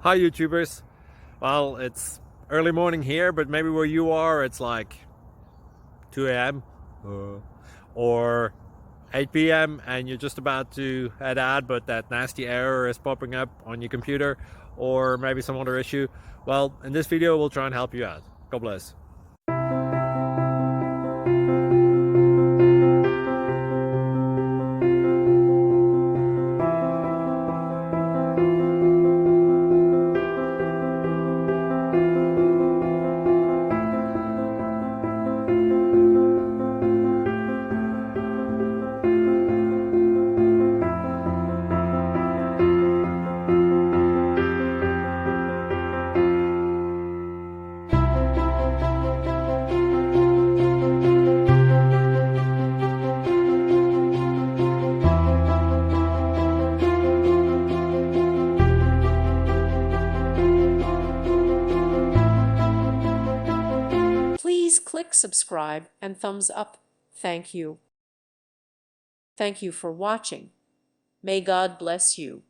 Hi YouTubers. Well, it's early morning here, but maybe where you are it's like 2 a.m. or 8 p.m. and you're just about to head out, but that nasty error is popping up on your computer, or maybe some other issue. Well, in this video we'll try and help you out. God bless. Please click subscribe and thumbs up. Thank you. Thank you for watching. May God bless you.